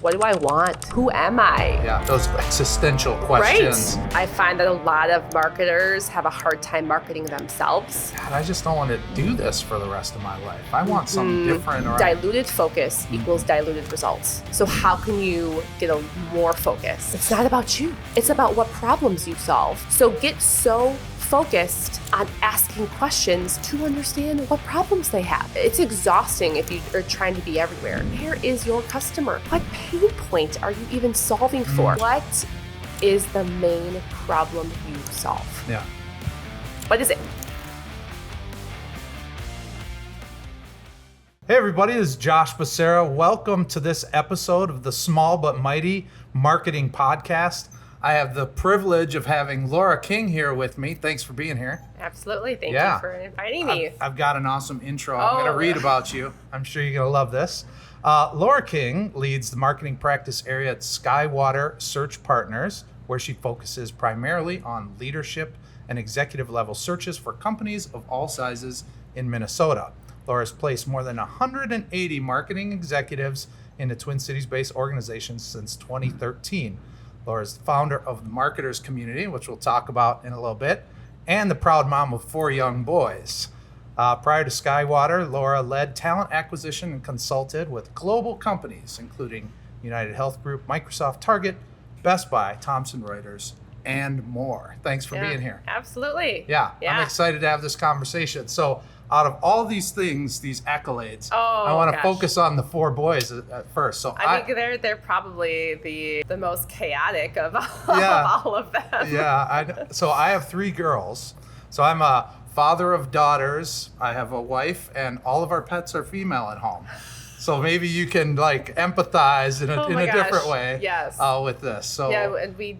What do I want? Who am I? Yeah, those existential questions. Right. I find that a lot of marketers have a hard time marketing themselves. God, I just don't want to do this for the rest of my life. I want something different. Or Diluted focus equals diluted results. So how can you get a more focus? It's not about you. It's about what problems you solve. So get so focused on asking questions to understand what problems they have. It's exhausting if you are trying to be everywhere. Where is your customer? What pain point are you even solving for? What is the main problem you solve? Yeah. What is it? Hey everybody, this is Josh Becerra. Welcome to this episode of the Small But Mighty Marketing Podcast. I have the privilege of having Laura King here with me. Thanks for being here. Absolutely. Thank you for inviting me. I've got an awesome intro. I'm going to read about you. I'm sure you're going to love this. Laura King leads the marketing practice area at Skywater Search Partners, where she focuses primarily on leadership and executive level searches for companies of all sizes in Minnesota. Laura's placed more than 180 marketing executives into Twin Cities-based organizations since 2013. Laura's the founder of the Marketers Community, which we'll talk about in a little bit, and the proud mom of 4 young boys. Prior to Skywater, Laura led talent acquisition and consulted with global companies, including United Health Group, Microsoft, Target, Best Buy, Thomson Reuters, and more. Thanks for being here. Absolutely. Yeah, I'm excited to have this conversation. So out of all these things, these accolades, I want to focus on the 4 boys at first. So I think they're probably the most chaotic of all of them. Yeah. So I have 3 girls. So I'm a father of daughters. I have a wife, and all of our pets are female at home. So maybe you can empathize in a different way. Yes. With this. So and we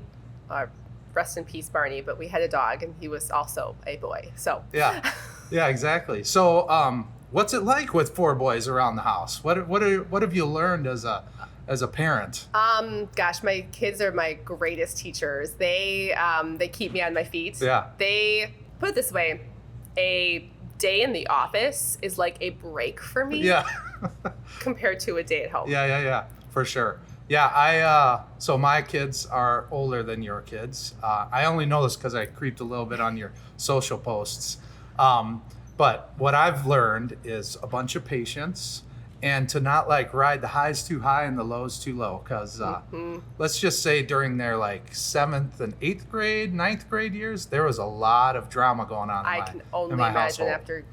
rest in peace, Barney. But we had a dog, and he was also a boy. So yeah. Yeah, exactly. So, what's it like with 4 boys around the house? What have you learned as a parent? Gosh, my kids are my greatest teachers. They keep me on my feet. Yeah. They put it this way: a day in the office is like a break for me. Yeah. compared to a day at home. Yeah, for sure. Yeah, so my kids are older than your kids. I only know this because I creeped a little bit on your social posts. But what I've learned is a bunch of patience and to not ride the highs too high and the lows too low. Cause, let's just say during their 7th and 8th grade, 9th grade years, there was a lot of drama going on I can only imagine household. After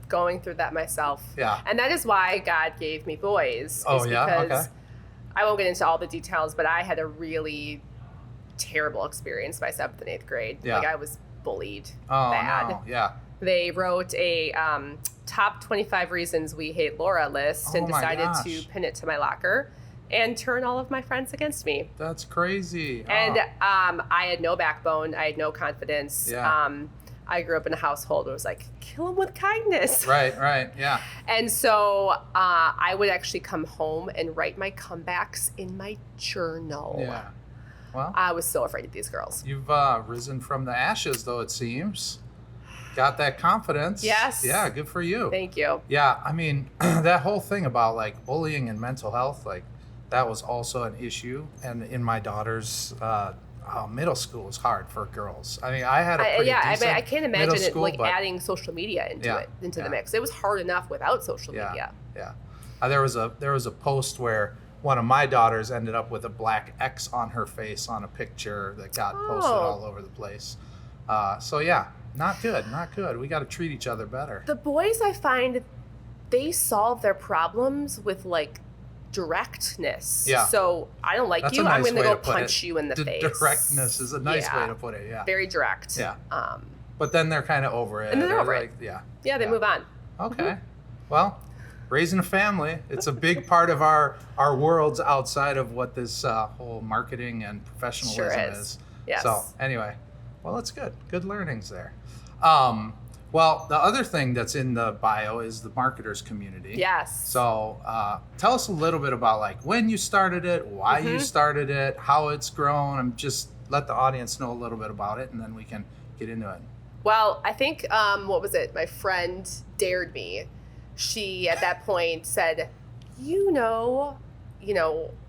going through that myself. Yeah. And that is why God gave me boys. Because I won't get into all the details, but I had a really terrible experience by 7th and 8th grade. Yeah. I was bullied bad. No. Yeah. They wrote a top 25 reasons we hate Laura list and decided to pin it to my locker and turn all of my friends against me. That's crazy. And I had no backbone. I had no confidence. Yeah. I grew up in a household where it was kill them with kindness. Right, yeah. And so I would actually come home and write my comebacks in my journal. Yeah. Well, I was so afraid of these girls. You've risen from the ashes, though, it seems. Got that confidence. Yes. Yeah, good for you. Thank you. Yeah, I mean, that whole thing about bullying and mental health, that was also an issue. And in my daughter's middle school is hard for girls. I mean, I had a pretty decent I can't imagine school, it adding social media into the mix. It was hard enough without social media. Yeah. There was a post where one of my daughters ended up with a black X on her face on a picture that got posted all over the place. So yeah, not good. We got to treat each other better. The boys, I find, they solve their problems with directness. Yeah. So I don't like That's you. a nice I'm going to way go to put punch it. you in the face. Directness is a nice way to put it. Yeah. Very direct. Yeah. But then they're kind of over it. And then they're over it. Yeah. Yeah, they move on. Okay. Mm-hmm. Well, raising a family, it's a big part of our worlds outside of what this whole marketing and professionalism is. Yes. So anyway, well, that's good. Good learnings there. Well, the other thing that's in the bio is the Marketers Community. Yes. So tell us a little bit about when you started it, why you started it, how it's grown, and just let the audience know a little bit about it, and then we can get into it. Well, I think, what was it? My friend dared me. She, at that point, said,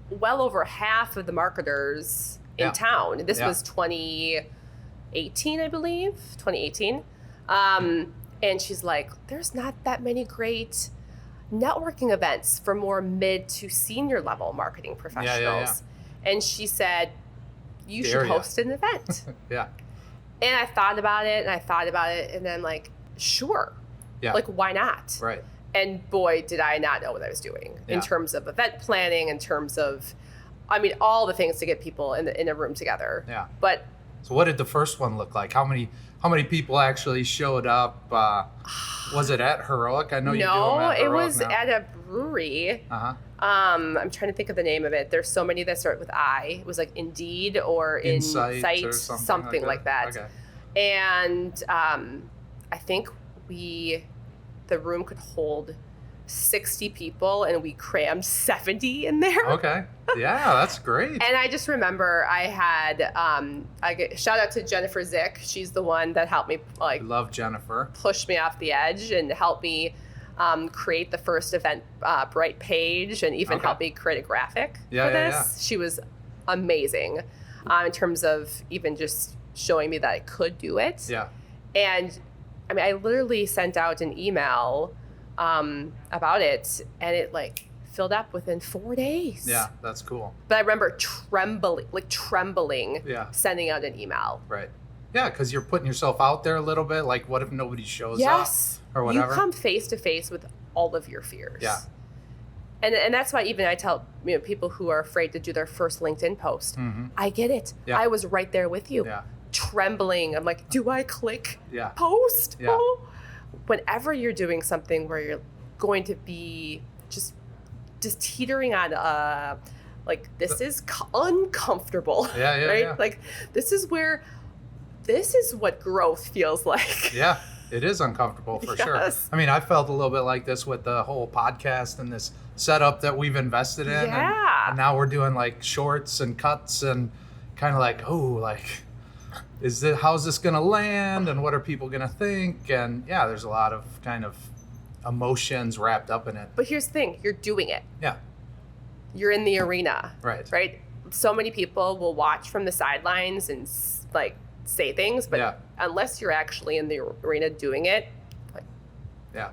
well over half of the marketers in town. This was 2018, I believe, 2018. And she's like, there's not that many great networking events for more mid to senior level marketing professionals. And she said, you should host an event. And I thought about it, and I'm like, sure. Like, why not? Right. And boy, did I not know what I was doing in terms of event planning, in terms of, I mean, all the things to get people in a room together. But so what did the first one look like? How many people actually showed up? Was it at Heroic? I know you do them at Heroic. No, it was now. at a brewery. I'm trying to think of the name of it. There's so many that start with I. It was like Indeed or Insight or something like that. Okay. And I think the room could hold 60 people, and we crammed 70 in there. Okay. Yeah, that's great. And I just remember I had, shout out to Jennifer Zick. She's the one that helped me, I love Jennifer. Push me off the edge and help me create the first Eventbrite page, and even help me create a graphic for this. She was amazing in terms of even just showing me that I could do it. And I mean, I literally sent out an email about it, and it like filled up within 4 days. Yeah, that's cool. But I remember trembling, sending out an email. Right. Yeah, because you're putting yourself out there a little bit. Like, what if nobody shows up or whatever? You come face to face with all of your fears. Yeah. And that's why even I tell people who are afraid to do their first LinkedIn post, I get it. Yeah. I was right there with you. Yeah. Trembling. I'm like, do I click post? Yeah. Oh. Whenever you're doing something where you're going to be just teetering on like, this is uncomfortable. Right? Yeah. Like, this is what growth feels like. Yeah, it is uncomfortable for sure. I mean, I felt a little bit like this with the whole podcast and this setup that we've invested in. And now we're doing like shorts and cuts and kind of like, how's this going to land, and what are people going to think? And there's a lot of kind of emotions wrapped up in it. But here's the thing, you're doing it. Yeah. You're in the arena. Right. So many people will watch from the sidelines and like say things, but unless you're actually in the arena doing it,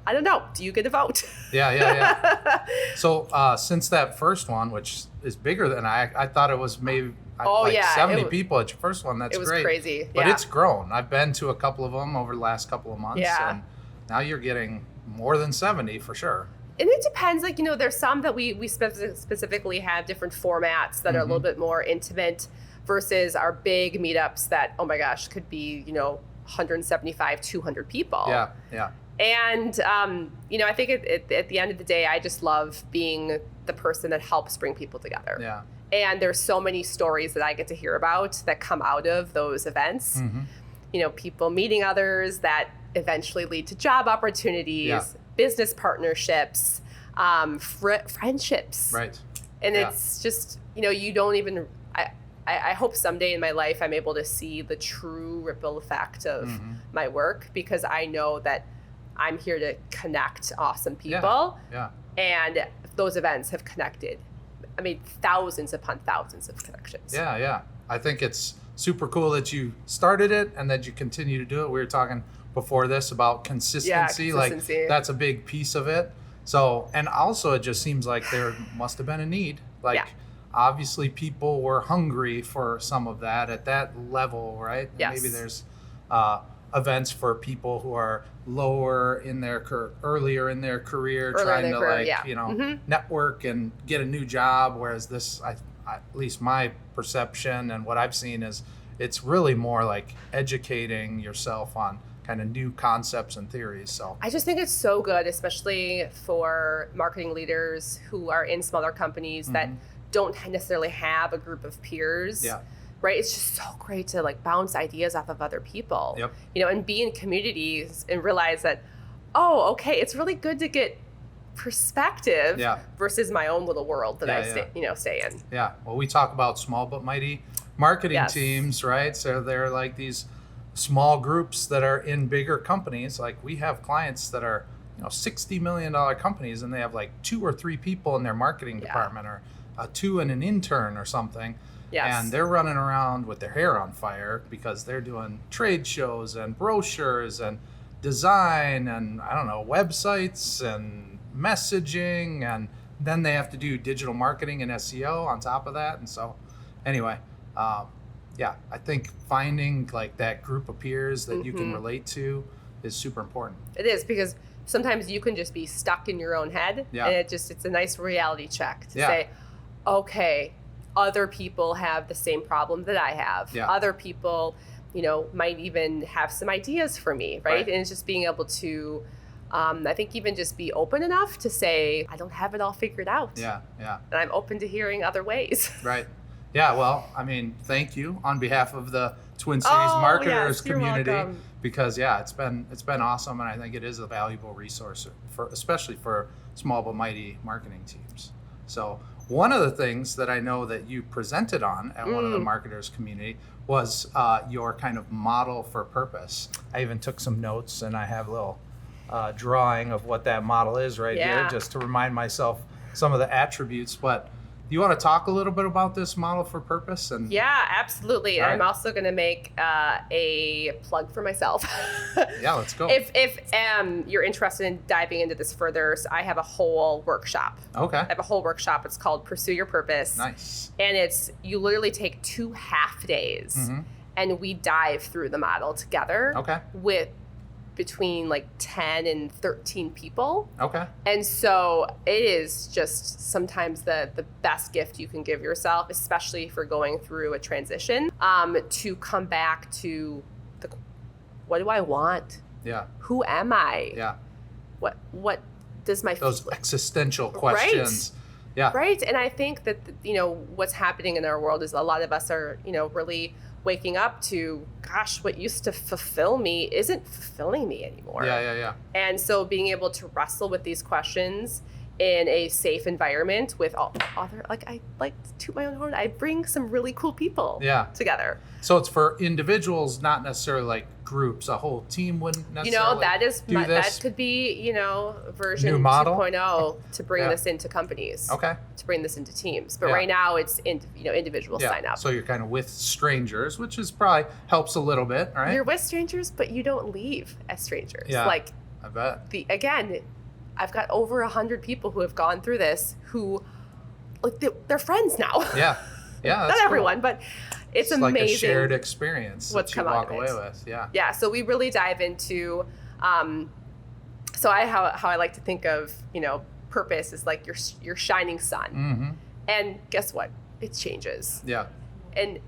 I don't know. Do you get a vote? Yeah. So since that first one, which is bigger than I thought it was maybe 70 people at your first one. That's great. It was crazy. But it's grown. I've been to a couple of them over the last couple of months. And now you're getting more than 70 for sure. And it depends. Like, there's some that we specifically have different formats that are a little bit more intimate versus our big meetups that, oh my gosh, could be, 175, 200 people. Yeah. And, I think at the end of the day, I just love being the person that helps bring people together. Yeah. And there's so many stories that I get to hear about that come out of those events. People meeting others that eventually lead to job opportunities, business partnerships, friendships. Right. And it's just, you don't even, I hope someday in my life I'm able to see the true ripple effect of my work, because I know that I'm here to connect awesome people. Yeah. And those events have connected, thousands upon thousands of connections. Yeah. I think it's super cool that you started it and that you continue to do it. We were talking before this about consistency. Like, that's a big piece of it. So, and also it just seems like there must have been a need. Obviously people were hungry for some of that at that level, right? Yes. Maybe there's events for people who are earlier in their career, trying to network and get a new job. Whereas this, at least my perception and what I've seen is it's really more like educating yourself on kind of new concepts and theories. So I just think it's so good, especially for marketing leaders who are in smaller companies that don't necessarily have a group of peers. Right? It's just so great to like bounce ideas off of other people. And be in communities and realize that, it's really good to get perspective versus my own little world that I stay in. Yeah. Well, we talk about small but mighty marketing teams, right? So they're like these small groups that are in bigger companies. Like, we have clients that are, $60 million companies, and they have like 2 or 3 people in their marketing department, or a two and an intern or something. Yes. And they're running around with their hair on fire because they're doing trade shows and brochures and design and, I don't know, websites and messaging. And then they have to do digital marketing and SEO on top of that. And so anyway, yeah, I think finding like that group of peers that you can relate to is super important. It is, because sometimes you can just be stuck in your own head. Yeah. And it's a nice reality check to say, okay, other people have the same problem that I have. Yeah. Other people, might even have some ideas for me, right? And it's just being able to, I think, even just be open enough to say, I don't have it all figured out. Yeah. And I'm open to hearing other ways. Right. Yeah, well, I mean, thank you on behalf of the Twin Cities marketers community, welcome. Because it's been awesome, and I think it is a valuable resource especially for small but mighty marketing teams. So one of the things that I know that you presented on at one of the marketers community was your kind of model for purpose. I even took some notes, and I have a little drawing of what that model is right here, just to remind myself some of the attributes. But do you want to talk a little bit about this model for purpose? And yeah, absolutely. Right. I'm also going to make a plug for myself. Yeah, let's go. If you're interested in diving into this further, so I have a whole workshop. Okay. I have a whole workshop. It's called Pursue Your Purpose. Nice. And you literally take 2 half days and we dive through the model together. Okay. With between like 10 and 13 people. Okay. And so it is just sometimes the best gift you can give yourself, especially if you're going through a transition, to come back to what do I want? Yeah. Who am I? Yeah. What does my those existential questions? Right. Yeah. Right. And I think that what's happening in our world is a lot of us are really waking up to, gosh, what used to fulfill me isn't fulfilling me anymore. Yeah. And so being able to wrestle with these questions in a safe environment with other, I like to toot my own horn, I bring some really cool people together. So it's for individuals, not necessarily like groups. A whole team wouldn't necessarily that could be, version new model 2.0 to bring this into companies. Okay. To bring this into teams. But right now it's individuals sign up. So you're kind of with strangers, which is probably helps a little bit, right? You're with strangers, but you don't leave as strangers. Yeah. I bet. I've got over 100 people who have gone through this who, they're friends now. Yeah. Yeah. Not everyone, but it's amazing. Like a shared experience what's that you come out walk of away it. with. Yeah. Yeah. So we really dive into, how I like to think of, purpose is like your shining sun. Mm-hmm. And guess what? It changes. Yeah. And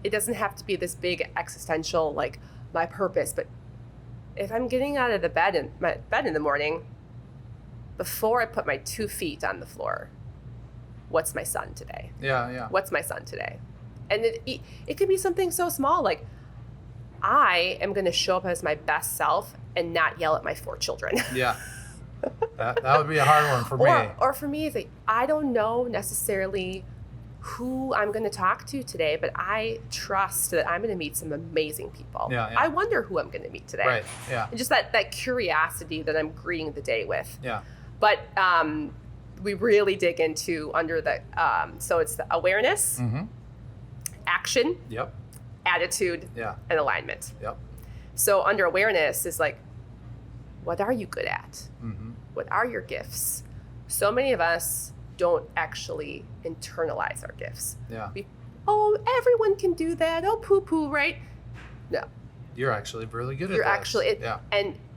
it doesn't have to be this big existential, like, my purpose, but if I'm getting out of the bed in the morning, before I put my 2 feet on the floor, what's my sun today? Yeah. What's my sun today? And it could be something so small, like, I am going to show up as my best self and not yell at my 4 children. Yeah. That would be a hard one for me. Or for me, it's like, I don't know necessarily who I'm going to talk to today, but I trust that I'm going to meet some amazing people. Yeah. I wonder who I'm going to meet today. Right. Yeah. And just that curiosity that I'm greeting the day with. Yeah. But we really dig into under the, so it's the awareness, action, attitude, and alignment. Yep. So under awareness is like, what are you good at? Mm-hmm. What are your gifts? So many of us don't actually internalize our gifts. Yeah. Everyone can do that. Oh, poo-poo, right? No. You're actually really good at You're this. actually, yeah.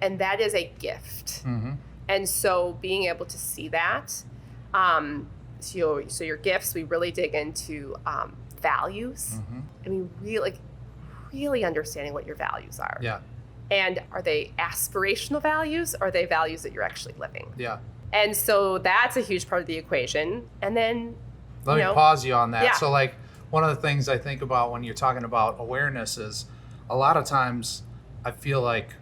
And that is a gift. Mm-hmm. And so being able to see that, so your gifts, we really dig into values. Mm-hmm. I mean, really understanding what your values are. Yeah. And are they aspirational values, or are they values that you're actually living? Yeah. And so that's a huge part of the equation. And then, let me pause you on that. Yeah. So like one of the things I think about when you're talking about awareness is a lot of times I feel like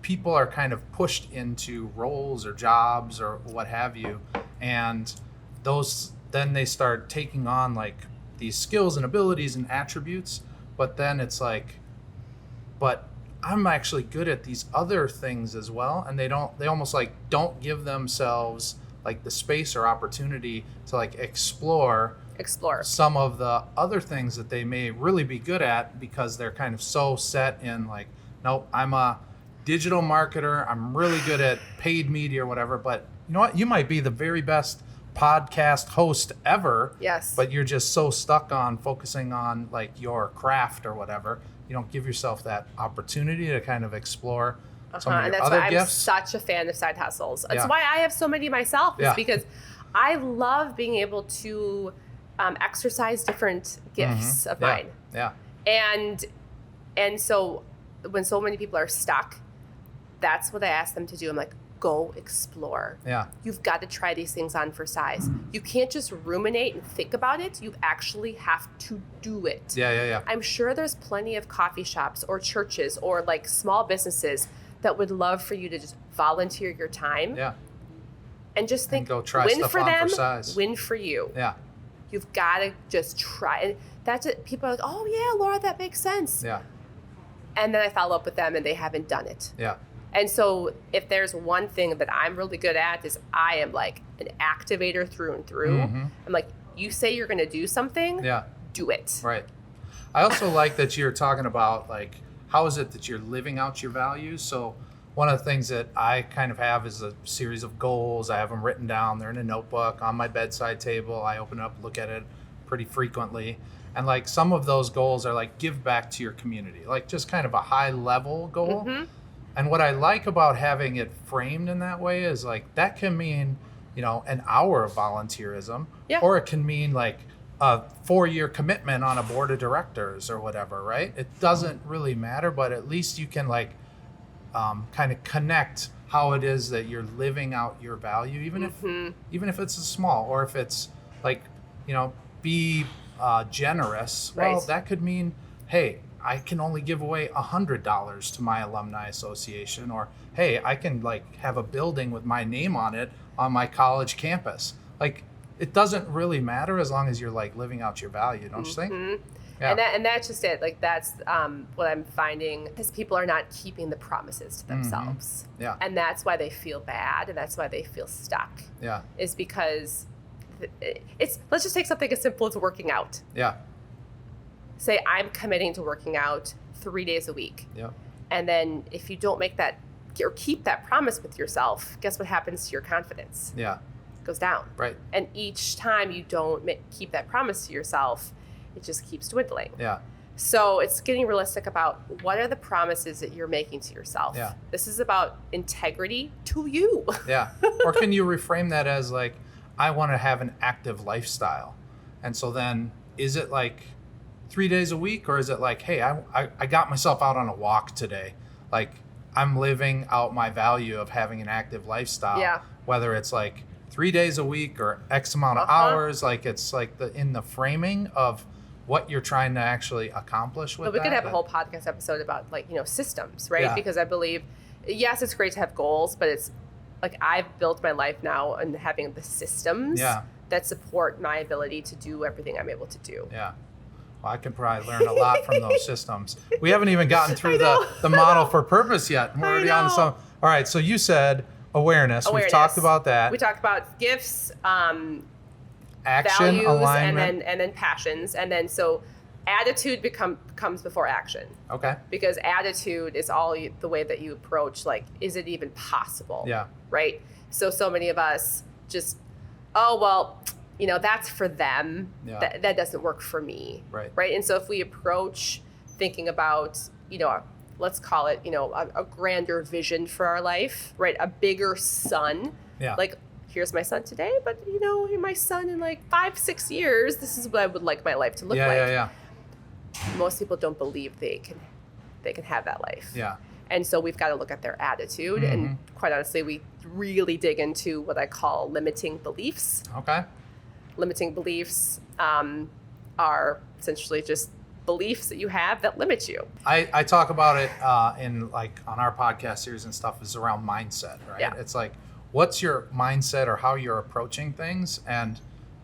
people are kind of pushed into roles or jobs or what have you. And then they start taking on like these skills and abilities and attributes. But then it's like, but I'm actually good at these other things as well. And they almost like don't give themselves like the space or opportunity to like explore some of the other things that they may really be good at, because they're kind of so set in like, nope, I'm a digital marketer, I'm really good at paid media or whatever. But you know what, you might be the very best podcast host ever, yes, but you're just so stuck on focusing on like your craft or whatever, you don't give yourself that opportunity to kind of explore some of your and that's other why gifts. I'm such a fan of side hustles. That's why I have so many myself, is because I love being able to exercise different gifts of mine. And so when so many people are stuck, that's what I ask them to do. I'm like, go explore. You've got to try these things on for size. You can't just ruminate and think about it. You actually have to do it. I'm sure there's plenty of coffee shops or churches or like small businesses that would love for you to just volunteer your time. And just think, go try win stuff for on them, for size. win for you. You've got to just try. And that's it. People are like, oh yeah, Laura, that makes sense. And then I follow up with them and they haven't done it. And so if there's one thing that I'm really good at, is I am like an activator through and through. I'm like, you say you're going to do something, do it. Right. I also like that you're talking about like, how is it that you're living out your values? So one of the things that I kind of have is a series of goals. I have them written down. They're in a notebook on my bedside table. I open it up, look at it pretty frequently. And like some of those goals are like, give back to your community, like just kind of a high level goal. And what I like about having it framed in that way is like, that can mean, you know, an hour of volunteerism, or it can mean like a 4-year commitment on a board of directors or whatever, right? It doesn't really matter, but at least you can like kind of connect how it is that you're living out your value, even if it's a small, or if it's like, you know, be generous. Well, that could mean, hey, I can only give away $100 to my alumni association, or hey, I can like have a building with my name on it on my college campus. Like, it doesn't really matter as long as you're like living out your value, don't you think? And that's just it. Like that's what I'm finding, is people are not keeping the promises to themselves. And that's why they feel bad, and that's why they feel stuck. Is because let's just take something as simple as working out. Say I'm committing to working out 3 days a week. And then if you don't make that or keep that promise with yourself, guess what happens to your confidence? It goes down. And each time you don't keep that promise to yourself, it just keeps dwindling. So it's getting realistic about what are the promises that you're making to yourself. This is about integrity to you. Or can you reframe that as like, I want to have an active lifestyle. And so then is it like 3 days a week, or is it like, hey, I got myself out on a walk today. Like, I'm living out my value of having an active lifestyle, whether it's like 3 days a week or X amount of hours. Like, it's like in the framing of what you're trying to actually accomplish with but we could have a whole podcast episode about like, you know, systems, right? Because I believe, yes, it's great to have goals, but it's like, I've built my life now and having the systems that support my ability to do everything I'm able to do. Well, I can probably learn a lot from those systems. We haven't even gotten through the model for purpose yet. We're already on some. All right, so you said awareness. We've talked about that. We talked about gifts, action, values, alignment, and then passions, and then so attitude comes before action. Because attitude is all the way that you approach, like, is it even possible? Right? So many of us just, oh, well, you know, that's for them. That doesn't work for me. Right? And so if we approach thinking about, you know, let's call it, you know, a grander vision for our life, right? A bigger sun. Like, here's my son today, but, you know, my son in like 5-6 years, this is what I would like my life to look like. Most people don't believe they can have that life. And so we've got to look at their attitude. And quite honestly, we really dig into what I call limiting beliefs. Limiting beliefs are essentially just beliefs that you have that limit you. I talk about it in like on our podcast series and stuff, is around mindset, right? It's like, what's your mindset or how you're approaching things? And,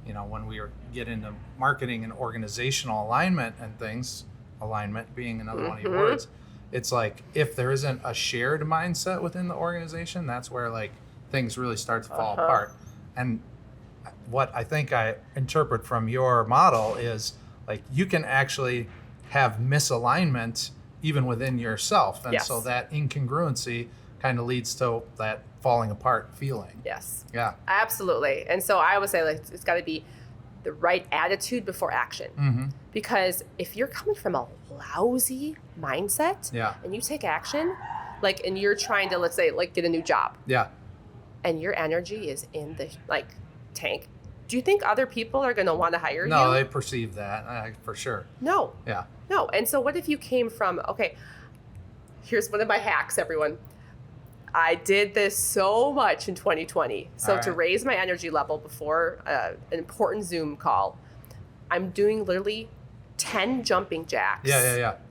you know, when we get into marketing and organizational alignment and things, alignment being another one of your words, it's like, if there isn't a shared mindset within the organization, that's where like things really start to fall apart. And what I think I interpret from your model is like you can actually have misalignment even within yourself. And so that incongruency kind of leads to that falling apart feeling. Yes. Yeah. Absolutely. And so I would say like it's got to be the right attitude before action. Mm-hmm. Because if you're coming from a lousy mindset and you take action, like, and you're trying to, let's say, like, get a new job. Yeah. And your energy is in the, like, tank. Do you think other people are going to want to hire you? No, they perceive that for sure. No. Yeah. No. And so what if you came from, okay, here's one of my hacks, everyone. I did this so much in 2020. So to raise my energy level before an important Zoom call, I'm doing literally 10 jumping jacks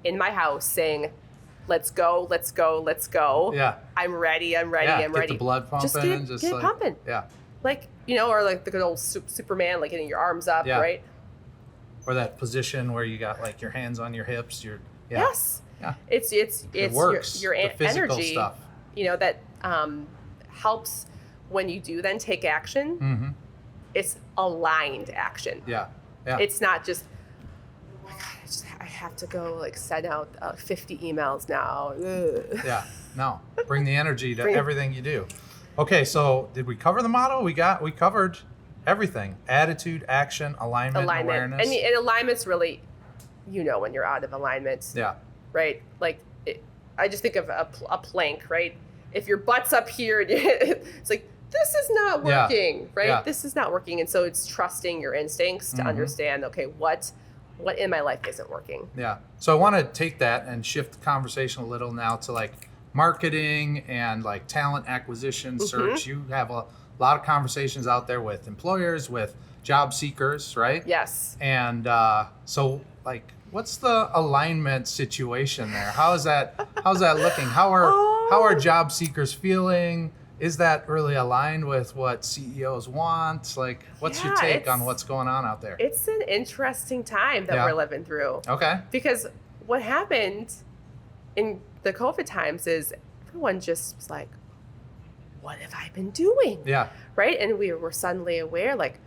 in my house saying, let's go, let's go, let's go. Yeah. I'm ready, I'm ready, I'm ready. Get the blood pumping. Just get it pumping. Yeah. Like, you know, or like the good old Superman, like getting your arms up, right? Or that position where you got like your hands on your hips. Yes. Yeah. It's works. your the physical energy, stuff. You know, that helps when you do then take action. Mm-hmm. It's aligned action. Yeah. Yeah. It's not just, oh my God, I have to go like send out 50 emails now. Ugh. Yeah. No. Bring the energy to everything you do. Okay, so did we cover the model? We covered everything: attitude, action, alignment. Awareness. And alignment's really, you know, when you're out of alignment. Yeah. Right. Like I just think of a plank. Right. If your butt's up here, it's like, this is not working. Right. Yeah. This is not working. And so it's trusting your instincts to understand. Okay, what in my life isn't working. Yeah. So I want to take that and shift the conversation a little now to like marketing and like talent acquisition search. You have a lot of conversations out there with employers, with job seekers, right? Yes. And so like, what's the alignment situation there? How's that looking? How are job seekers feeling? Is that really aligned with what CEOs want? Like, what's your take on what's going on out there? It's an interesting time that we're living through. Okay. Because what happened in the COVID times is everyone just was like, what have I been doing? Yeah. Right? And we were suddenly aware, like,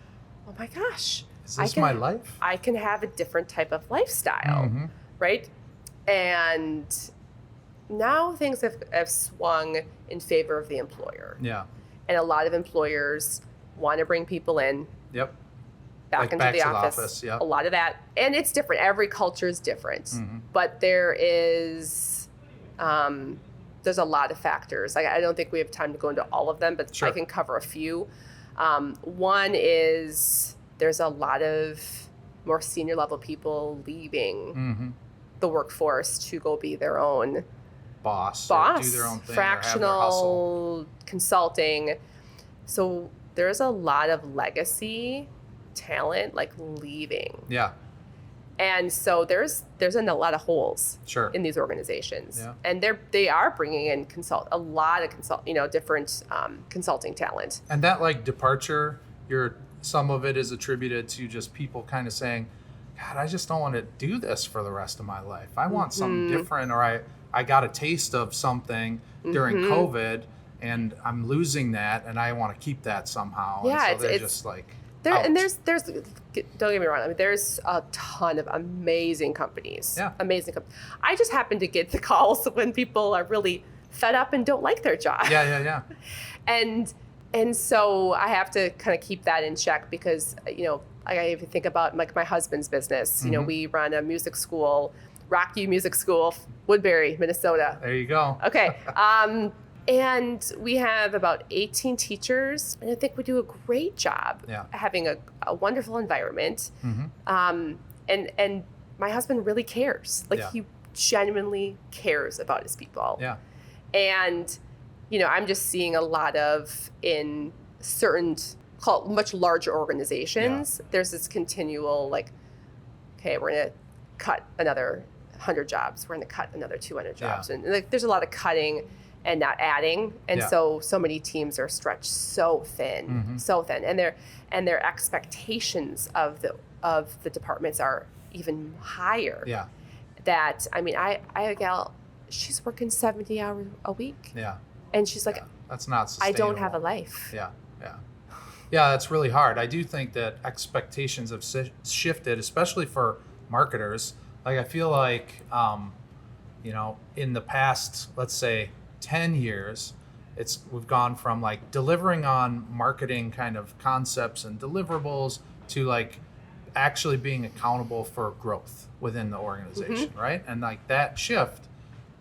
oh my gosh. Is this my life? I can have a different type of lifestyle. Right? And now things have swung in favor of the employer. Yeah. And a lot of employers want to bring people in. Yep. Back into the office. Yep. A lot of that. And it's different. Every culture is different. But there is, there's a lot of factors. I don't think we have time to go into all of them, but I can cover a few. One is there's a lot of more senior level people leaving the workforce to go be their own boss, do their own thing, fractional consulting. So there's a lot of legacy talent like leaving. Yeah. And so there's a lot of holes in these organizations. Yeah. And they are bringing in a lot of different consulting talent. And that like departure, some of it is attributed to just people kind of saying, God, I just don't want to do this for the rest of my life. I want something different, or I got a taste of something during COVID and I'm losing that and I want to keep that somehow. Yeah, and so they're just like and there's don't get me wrong, I mean there's a ton of amazing companies. Yeah. Amazing companies. I just happen to get the calls when people are really fed up and don't like their job. Yeah. And so I have to kind of keep that in check because, you know, I even think about like my husband's business. You know, we run a music school, Rock U Music School, Woodbury, Minnesota. There you go. Okay. And we have about 18 teachers, and I think we do a great job having a wonderful environment. And my husband really cares. Like he genuinely cares about his people. Yeah. And, you know, I'm just seeing a lot of in certain much larger organizations, there's this continual like, okay, we're going to cut another 100 jobs. We're going to cut another 200 jobs. And like, there's a lot of cutting and not adding. And so many teams are stretched so thin, and their expectations of the departments are even higher. Yeah. That, I mean, I have a gal, she's working 70 hours a week. Yeah. And she's like, that's not sustainable. I don't have a life. Yeah. Yeah, that's really hard. I do think that expectations have shifted, especially for marketers. Like I feel like, in the past, let's say 10 years, we've gone from like delivering on marketing kind of concepts and deliverables to like actually being accountable for growth within the organization, right? And like that shift,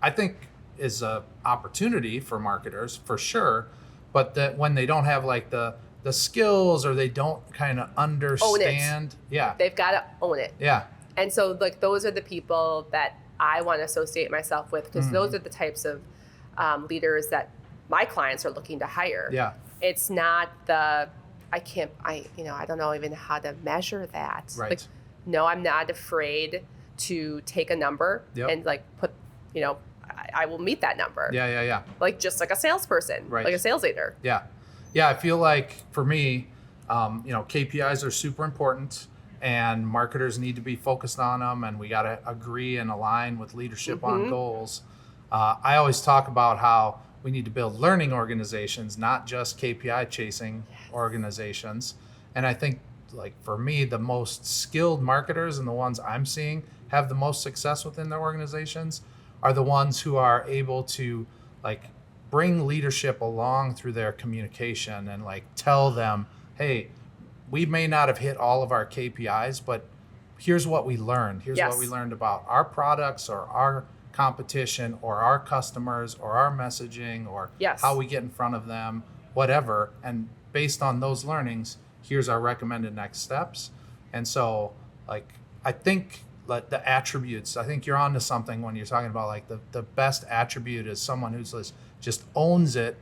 I think is a opportunity for marketers for sure, but that when they don't have like the skills or they don't kind of understand, they've got to own it. Yeah. And so like those are the people that I want to associate myself with, because those are the types of leaders that my clients are looking to hire. Yeah. It's not I don't know even how to measure that. Right. Like, no, I'm not afraid to take a number and like put, I will meet that number. Yeah. Like just like a salesperson, right. like a sales leader. Yeah. I feel like for me, KPIs are super important and marketers need to be focused on them, and we got to agree and align with leadership on goals. I always talk about how we need to build learning organizations, not just KPI chasing organizations. And I think like for me, the most skilled marketers and the ones I'm seeing have the most success within their organizations are the ones who are able to like bring leadership along through their communication and like tell them, hey, we may not have hit all of our KPIs, but here's what we learned. Here's what we learned about our products or our competition or our customers or our messaging or how we get in front of them, whatever. And based on those learnings, here's our recommended next steps. And so like, I think like the attributes, I think you're onto something when you're talking about like the best attribute is someone who's just owns it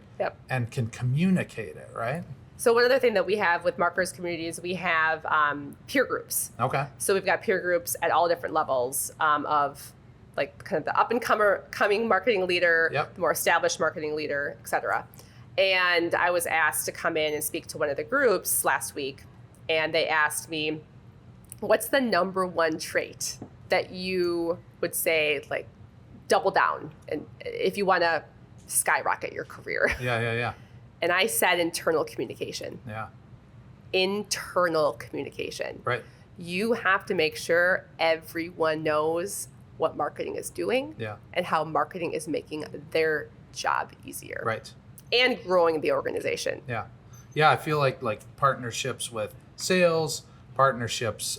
and can communicate it, right? So one other thing that we have with marketers communities, we have peer groups. Okay. So we've got peer groups at all different levels of like kind of the up and coming marketing leader, the more established marketing leader, et cetera. And I was asked to come in and speak to one of the groups last week. And they asked me, what's the number one trait that you would say like double down and if you want to skyrocket your career? Yeah. And I said internal communication. Yeah. Internal communication. Right. You have to make sure everyone knows what marketing is doing and how marketing is making their job easier. Right. And growing the organization. Yeah, I feel like partnerships with sales, partnerships,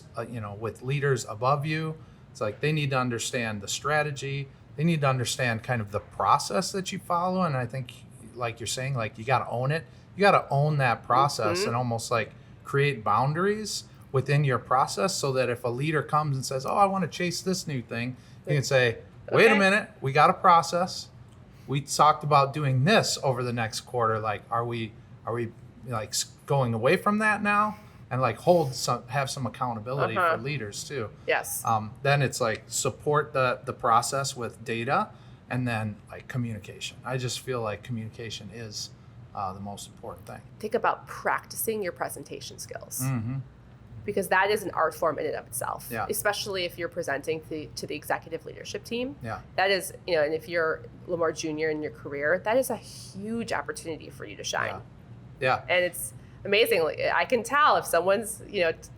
with leaders above you. It's like they need to understand the strategy. They need to understand kind of the process that you follow. And I think, like you're saying, like you got to own it. You got to own that process and almost like create boundaries within your process so that if a leader comes and says, oh, I want to chase this new thing, you can say, wait a minute, we got a process. We talked about doing this over the next quarter. Like, are we like going away from that now? And like have some accountability for leaders too. Yes. Then it's like support the process with data and then like communication. I just feel like communication is the most important thing. Think about practicing your presentation skills. Because that is an art form in and of itself, especially if you're presenting to the executive leadership team. That is, and if you're a little more junior in your career, that is a huge opportunity for you to shine. Yeah. And it's amazing. I can tell if someone's,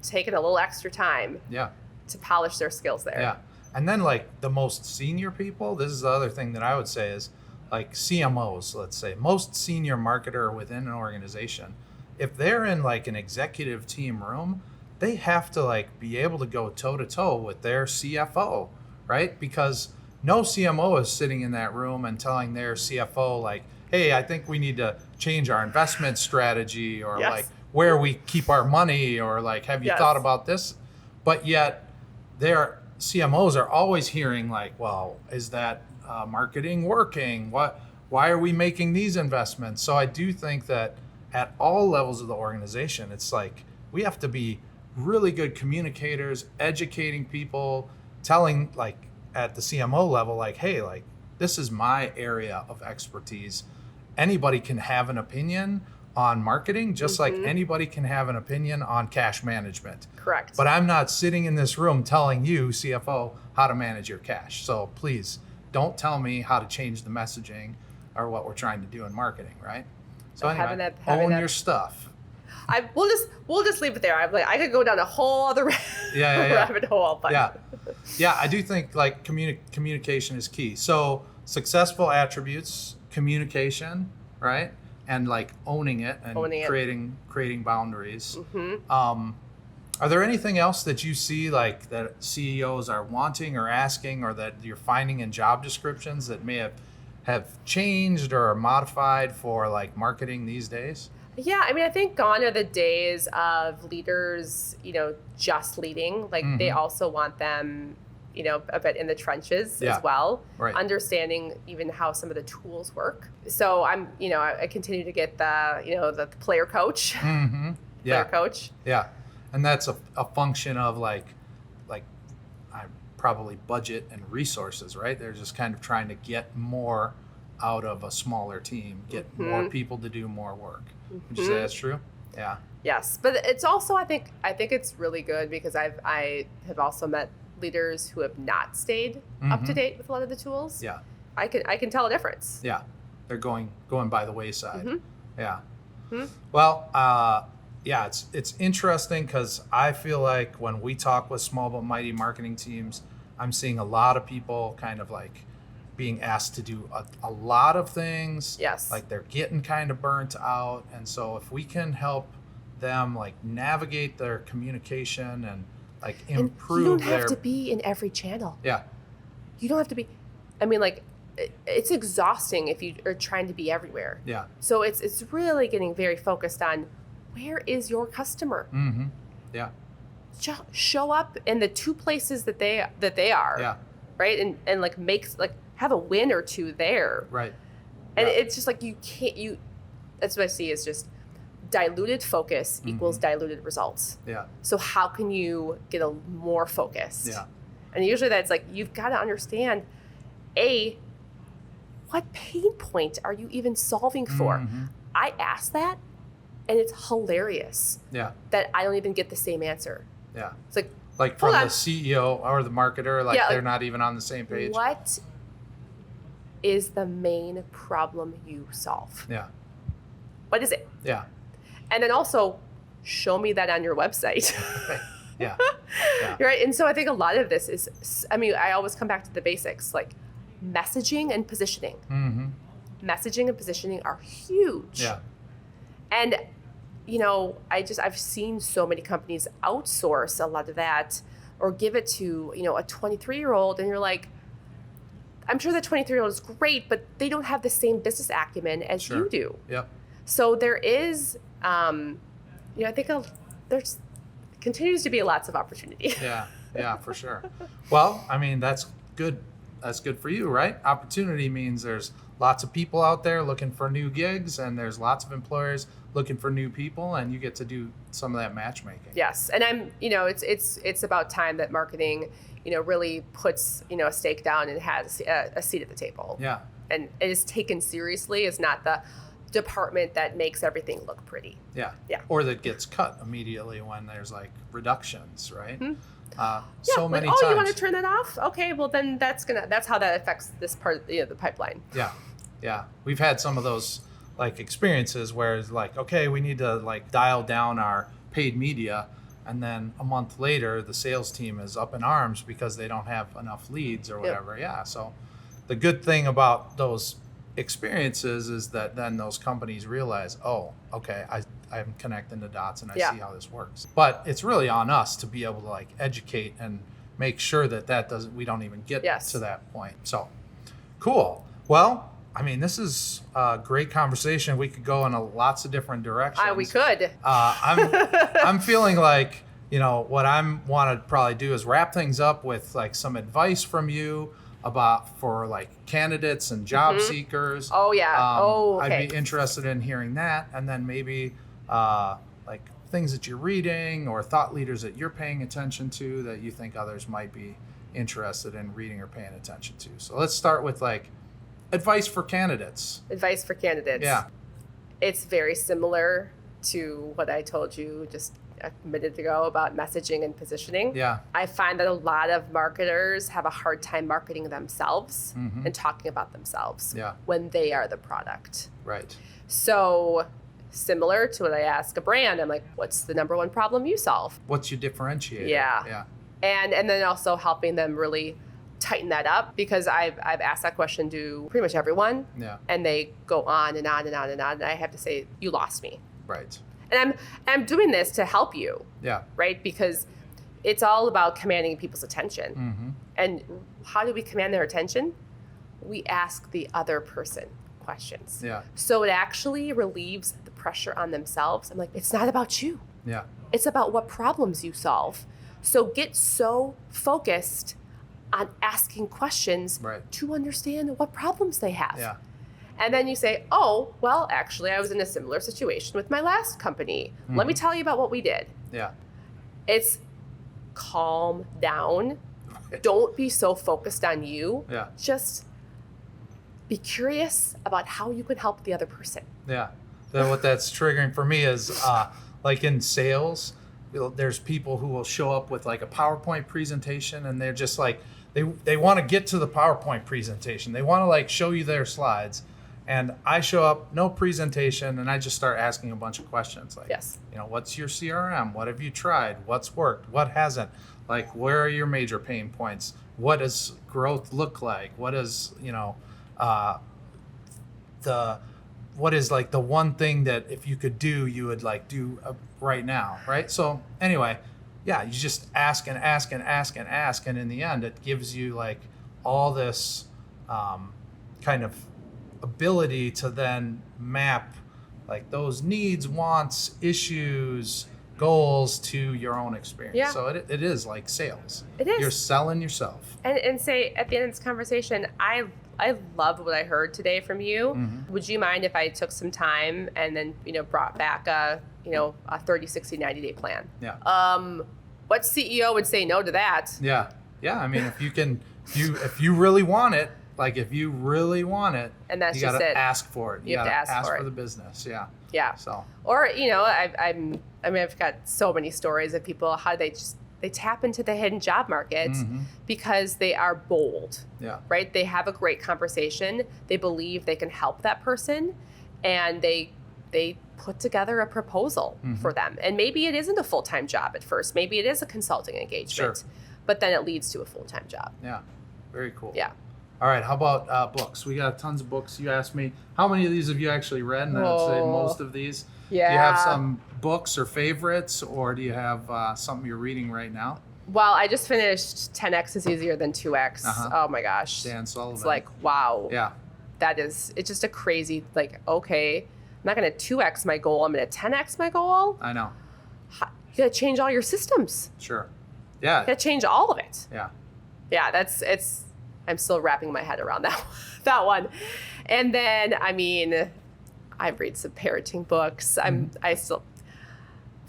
taking a little extra time to polish their skills there. Yeah. And then like the most senior people, this is the other thing that I would say is like CMOs, let's say, most senior marketer within an organization, if they're in like an executive team room, they have to like be able to go toe to toe with their CFO, right? Because no CMO is sitting in that room and telling their CFO like, hey, I think we need to change our investment strategy or like where we keep our money or like, have you thought about this? But yet their CMOs are always hearing like, well, is that marketing working? Why are we making these investments? So I do think that at all levels of the organization, it's like we have to be really good communicators, educating people, telling like at the CMO level, like, hey, like this is my area of expertise. Anybody can have an opinion on marketing, just like anybody can have an opinion on cash management. Correct. But I'm not sitting in this room telling you, CFO, how to manage your cash. So please don't tell me how to change the messaging or what we're trying to do in marketing, right? So anyway, own your stuff. we'll just leave it there. I'm like, I could go down a whole other rabbit hole, but yeah. I do think like communication is key. So successful attributes, communication, right, and like owning it and creating boundaries. Mm-hmm. Are there anything else that you see like that CEOs are wanting or asking, or that you're finding in job descriptions that may have changed or modified for like marketing these days? Yeah, I mean, I think gone are the days of leaders, just leading. Like they also want them, a bit in the trenches as well, right. Understanding even how some of the tools work. So I continue to get the player coach, player coach. Yeah. And that's a function of like probably budget and resources, right? They're just kind of trying to get more out of a smaller team, get more people to do more work. Would you say that's true? Yeah. Yes, but it's also I think it's really good because I have also met leaders who have not stayed up to date with a lot of the tools. Yeah. I can tell a difference. Yeah. They're going by the wayside. Yeah. Mm-hmm. Well, yeah, it's interesting because I feel like when we talk with small but mighty marketing teams, I'm seeing a lot of people kind of like being asked to do a lot of things. Yes. Like they're getting kind of burnt out. And so if we can help them like navigate their communication and like improve and you don't have to be in every channel. Yeah. You don't have to be, I mean, like, it's exhausting if you are trying to be everywhere. Yeah. So it's really getting very focused on where is your customer? Mm-hmm. Yeah. Show up in the two places that they are. Yeah. Right. And like have a win or two there. Right. And it's just like that's what I see is just diluted focus equals diluted results. Yeah. So how can you get more focused? Yeah. And usually that's like, you've got to understand, what pain point are you even solving for? I ask that, and it's hilarious. Yeah. That I don't even get the same answer. Yeah. It's like from the CEO or the marketer, they're not even on the same page. What is the main problem you solve? Yeah. What is it? Yeah. And then also show me that on your website. Yeah. Right. And so I think a lot of this is, I always come back to the basics, like messaging and positioning. Messaging and positioning are huge. Yeah. And, I've seen so many companies outsource a lot of that or give it to, a 23-year-old. And you're like, I'm sure the 23-year-old is great, but they don't have the same business acumen as you do. Yep. So there is, I think there's continues to be lots of opportunity. Yeah, for sure. Well, that's good. That's good for you, right? Opportunity means there's lots of people out there looking for new gigs, and there's lots of employers looking for new people, and you get to do some of that matchmaking. Yes, and it's about time that marketing, really puts, a stake down and has a seat at the table. Yeah. And it is taken seriously. It's not the department that makes everything look pretty. Yeah. Yeah. Or that gets cut immediately when there's like reductions, right? So many times. times. You want to turn that off? Okay, well then that's how that affects this part of the pipeline. Yeah. We've had some of those like experiences where it's like, okay, we need to like dial down our paid media, and then a month later the sales team is up in arms because they don't have enough leads or whatever. Yeah. So the good thing about those experiences is that then those companies realize, oh, okay, I'm connecting the dots and I see how this works. But it's really on us to be able to like educate and make sure that we don't even get to that point. So cool. Well, this is a great conversation. We could go in lots of different directions. We could. I'm feeling like, what I want to probably do is wrap things up with like some advice from you for like candidates and job seekers. Oh yeah. Okay. I'd be interested in hearing that, and then maybe like things that you're reading or thought leaders that you're paying attention to that you think others might be interested in reading or paying attention to. So let's start with like advice for candidates. Advice for candidates. Yeah. It's very similar to what I told you just a minute ago about messaging and positioning. Yeah. I find that a lot of marketers have a hard time marketing themselves and talking about themselves when they are the product. Right. So similar to what I ask a brand. I'm like, what's the number one problem you solve? What's your differentiator? Yeah. And then also helping them really tighten that up, because I've asked that question to pretty much everyone. Yeah. And they go on and on and on and on. And I have to say, you lost me. Right. And I'm doing this to help you. Yeah. Right? Because it's all about commanding people's attention. Mm-hmm. And how do we command their attention? We ask the other person questions. Yeah. So it actually relieves the pressure on themselves. I'm like, it's not about you. Yeah. It's about what problems you solve. So get so focused on asking questions to understand what problems they have. Yeah. And then you say, oh, well, actually, I was in a similar situation with my last company. Mm-hmm. Let me tell you about what we did. Yeah. It's calm down. Don't be so focused on you. Yeah. Just be curious about how you can help the other person. Yeah. Then what that's triggering for me is like in sales, there's people who will show up with like a PowerPoint presentation, and they're just like, they want to get to the PowerPoint presentation. They want to like show you their slides. And I show up, no presentation, and I just start asking a bunch of questions like, yes. What's your CRM? What have you tried? What's worked? What hasn't? Like, where are your major pain points? What does growth look like? What is, what is like the one thing that if you could do, you would like do right now, right? So anyway, yeah, you just ask and ask and ask and ask, and in the end, it gives you like all this kind of ability to then map like those needs, wants, issues, goals to your own experience. Yeah. So it is like sales. It is. You're selling yourself. And say at the end of this conversation, I love what I heard today from you. Mm-hmm. Would you mind if I took some time and then, brought back a 30, 60, 90 day plan? Yeah. What CEO would say no to that? Yeah. Yeah. I mean, if you really want it, and that's you just gotta it. ask for it. You have to ask for it. the business. Yeah. Yeah. So. Or I've got so many stories of people how they tap into the hidden job market mm-hmm. because they are bold. Yeah. Right. They have a great conversation. They believe they can help that person, and they put together a proposal mm-hmm. for them. And maybe it isn't a full-time job at first. Maybe it is a consulting engagement. Sure. But then it leads to a full-time job. Yeah. Very cool. Yeah. All right, how about books? We got tons of books. You asked me, how many of these have you actually read? And I would say most of these. Yeah. Do you have some books or favorites, or do you have something you're reading right now? Well, I just finished 10X is Easier Than 2X. Uh-huh. Oh my gosh. Dan Sullivan. It's like, wow. Yeah. It's just a crazy, like, okay, I'm not going to 2X my goal. I'm going to 10X my goal. I know. You got to change all your systems. Sure. Yeah. You got to change all of it. Yeah. Yeah, I'm still wrapping my head around that one. And then, I read some parenting books. My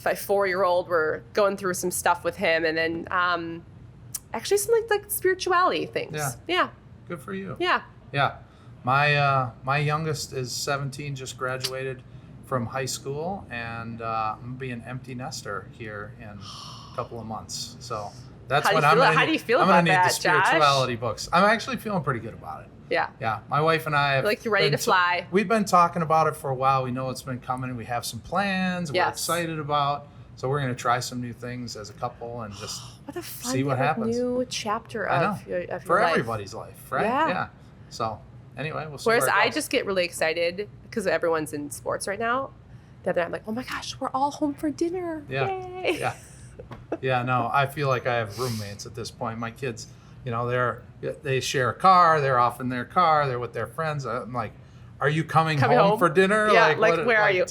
4-year-old, we're going through some stuff with him, and then actually some like spirituality things. Yeah. Yeah. Good for you. Yeah. Yeah. My youngest is 17, just graduated from high school, and I'm gonna be an empty nester here in a couple of months. So. That's what I'm gonna need. How do you feel I'm about gonna need that, the spirituality books. I'm actually feeling pretty good about it. Yeah. Yeah. My wife and I have like you're ready to fly. We've been talking about it for a while. We know it's been coming. We have some plans we're excited about. So we're gonna try some new things as a couple and just see what happens. New chapter of your life. For everybody's life, right? Yeah. So anyway, we'll see. Whereas I just get really excited because everyone's in sports right now. The other I'm like, oh my gosh, we're all home for dinner. Yeah. Yay. Yeah. Yeah, no, I feel like I have roommates at this point. My kids, they share a car. They're off in their car. They're with their friends. I'm like, are you coming home for dinner? Yeah, where are you?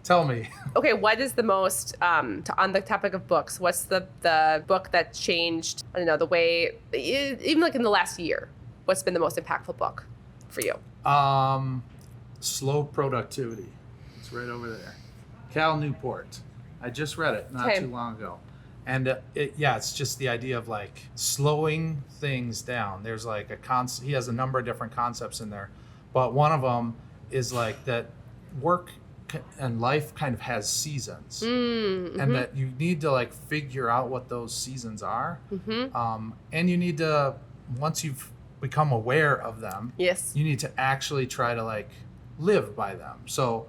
Tell me. Okay, what is the most, on the topic of books, what's the book that changed, I don't know, the way, even like in the last year, what's been the most impactful book for you? Slow Productivity. It's right over there. Cal Newport. I just read it not too long ago. And it's just the idea of like slowing things down. There's like he has a number of different concepts in there, but one of them is like that work and life kind of has seasons, mm-hmm. and that you need to like figure out what those seasons are. Mm-hmm. And you need to, once you've become aware of them, yes, you need to actually try to like live by them. So,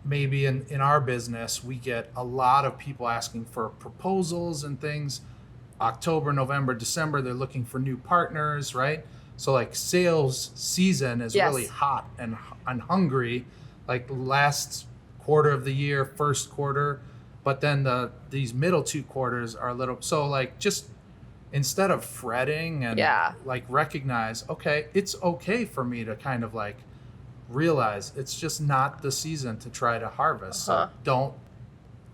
maybe in our business, we get a lot of people asking for proposals and things. October, November, December, they're looking for new partners, right? So like sales season is really hot and hungry, like last quarter of the year, first quarter, but then these middle 2 quarters are a little, so like just instead of fretting and like recognize, okay, it's okay for me to kind of like realize it's just not the season to try to harvest. So don't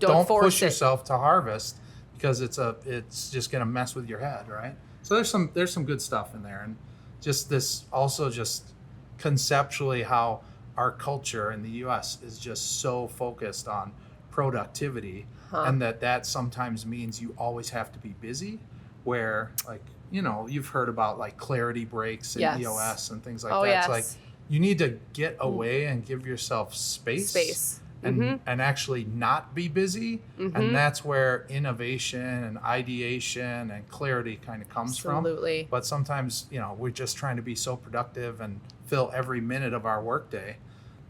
push yourself to harvest, because it's just going to mess with your head, right? So there's some good stuff in there, and just this also just conceptually how our culture in the US is just so focused on productivity, and that sometimes means you always have to be busy, where like, you know, you've heard about like clarity breaks in EOS and things like that. It's like you need to get away and give yourself space. And actually not be busy. And that's where innovation and ideation and clarity kind of comes from. But sometimes, you know, we're just trying to be so productive and fill every minute of our workday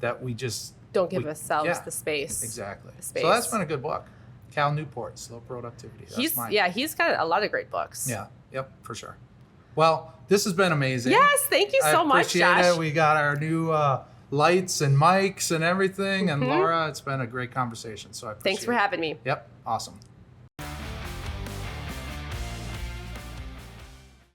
that we just don't give ourselves the space. Exactly. So that's been a good book. Cal Newport, Slow Productivity. That's mine. Yeah, he's got a lot of great books. Yeah. Yep, for sure. Well, this has been amazing. Yes, thank you so much, Josh. I appreciate it. We got our new lights and mics and everything. And Laura, it's been a great conversation. So I appreciate it. Thanks for having me. Yep. Awesome.